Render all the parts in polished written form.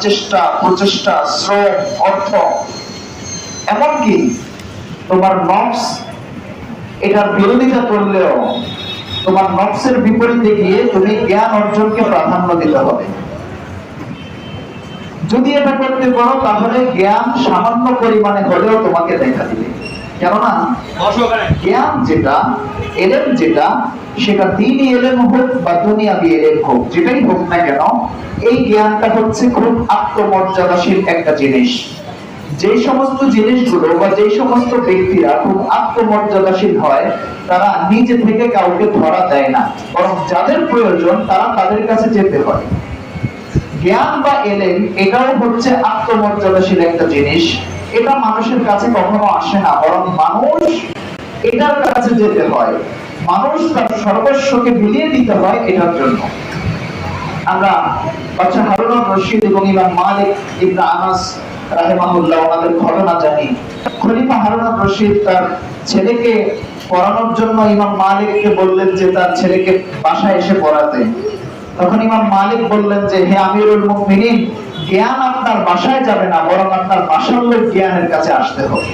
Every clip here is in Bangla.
চেষ্টা, প্রচেষ্টা, শ্রম, অর্থ, এমনকি তোমার নফস এটার বিরোধিতা করলেও তোমার নফসের বিপরীতে গিয়ে তুমি জ্ঞান অর্জনকে প্রাধান্য দিতে হবে। যদি এটা করতে পারো তাহলে জ্ঞান সামান্য পরিমাণে হলেও তোমাকে দেখা দিবে। কেননা জ্ঞান যেটা, এলেম যেটা, সেটা দ্বীনি এলেম হোক বা দুনিয়াবি এলেম হোক, যেটাই হোক না কেন, এই জ্ঞানটা হচ্ছে খুব আত্মমর্যাদাশীল একটা জিনিস। যে সমস্ত জিনিসগুলো বা যে সমস্ত ব্যক্তিরা খুব আত্মমর্যাদাশীল হয়, তারা নিজে থেকে কাউকে ধরা দেয় না, বরং যাদের প্রয়োজন তারা তাদের কাছে যেতে হয়। জ্ঞান বা এলেম এটাও হচ্ছে আত্মমর্যাদাশীল একটা জিনিস। এটা মানুষের কাছে কখনো আসে না, বরং মানুষ এটার কাছে যেতে হয়। মানুষ তার সর্বস্বকে বিলিয়ে দিতে হয় এটার জন্য। আমরা বাদশাহ হারুন আর-রশিদ এবং ইমাম মালিক ইবনে আনাস রাহিমাহুল্লাহ ওনাদের ঘটনা জানি। খলিফা হারুন আর-রশিদ তার ছেলেকে পড়ানোর জন্য ইমাম মালিককে বললেন যে তার ছেলেকে বাসায় এসে পড়াতে। তখন ইমাম মালিক বললেন যে, হে আমিরুল মুমিনিন, জ্ঞান আপনার বাসায় যাবে না, বরং আপনার বাসার লোক জ্ঞানের কাছে আসতে হবে।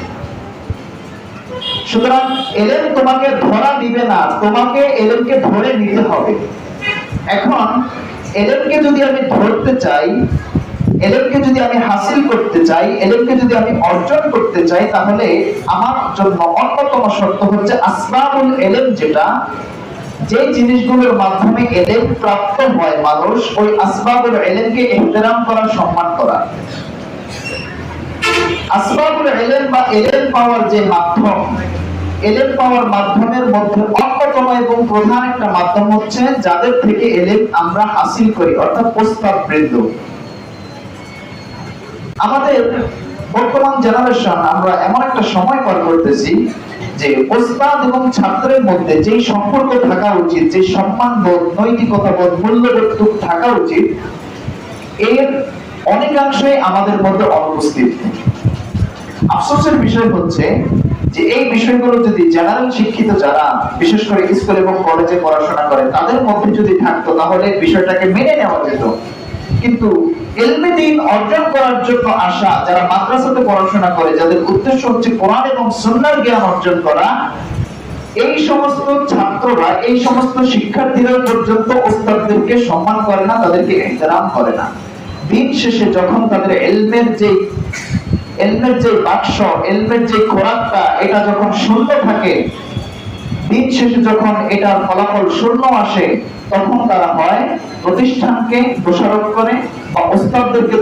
সুতরাং এলেম তোমাকে ধরা দিবে না, তোমাকে এলেমকে ধরে নিতে হবে। এখন এলেমকে যদি আমি ধরতে চাই, এলেমকে যদি আমি হাসিল করতে চাই, এলেমকে যদি আমি অর্জন করতে চাই, তাহলে আমার জন্য অন্যতম শর্ত হচ্ছে আসবাবুল এলেম, যেটা যে জিনিসগুলোর মাধ্যমে এলেম প্রাপ্ত হয় মানুষ, ওই আসবাবুল এলেমকে ইহতিরাম করা, সম্মান করা। আসবাবুল এলেম বা এলেম পাওয়ার যে মাধ্যম, এলেম পাওয়ার মাধ্যমের মধ্যে অন্যতম এবং প্রধান একটা মাধ্যম হচ্ছে যাদের থেকে এলেম আমরা হাসিল করি, অর্থাৎ ওস্তাদবৃন্দ। আমাদের বর্তমান জেনারেশন, আমরা এমন একটা সময় পার করতেছি যে ওস্তাদ এবং ছাত্রের মধ্যে যে সম্পর্ক থাকা উচিত, যে সম্মানবোধ, নৈতিকতাবোধ, মূল্যবোধ থাকা উচিত, এর অনেকাংশে আমাদের মধ্যে অনুপস্থিত। আফসোসের বিষয় হচ্ছে যে এই বিষয়গুলো যদি জেনারেল শিক্ষিত যারা বিশেষ করে স্কুল এবং কলেজে পড়াশোনা করে তাদের মধ্যে যদি থাকতো, তাহলে বিষয়টাকে মেনে নেওয়া যেত। কিন্তু ইলমে দ্বীন অর্জন করার জন্য আসা যারা মাদ্রাসাতে পড়াশোনা করে, যাদের উদ্দেশ্য হচ্ছে কোরআন এবং সুন্নাহর জ্ঞান অর্জন করা, এই সমস্ত ছাত্ররা, এই সমস্ত শিক্ষার্থীরা পর্যন্ত ওস্তাদদেরকে সম্মান করে না, তাদেরকে ইহতিরাম করে না। দিন শেষে যখন তাদের ইলমের যে বাক্স, ইলমের যে খোরাকটা, এটা যখন শূন্য থাকে, দিন শেষে যখন এটার ফলাফল শূন্য আসে, তখন তারা হয় প্রতিষ্ঠানকে দোষারোপ করে বা ওস্তাদদেরকে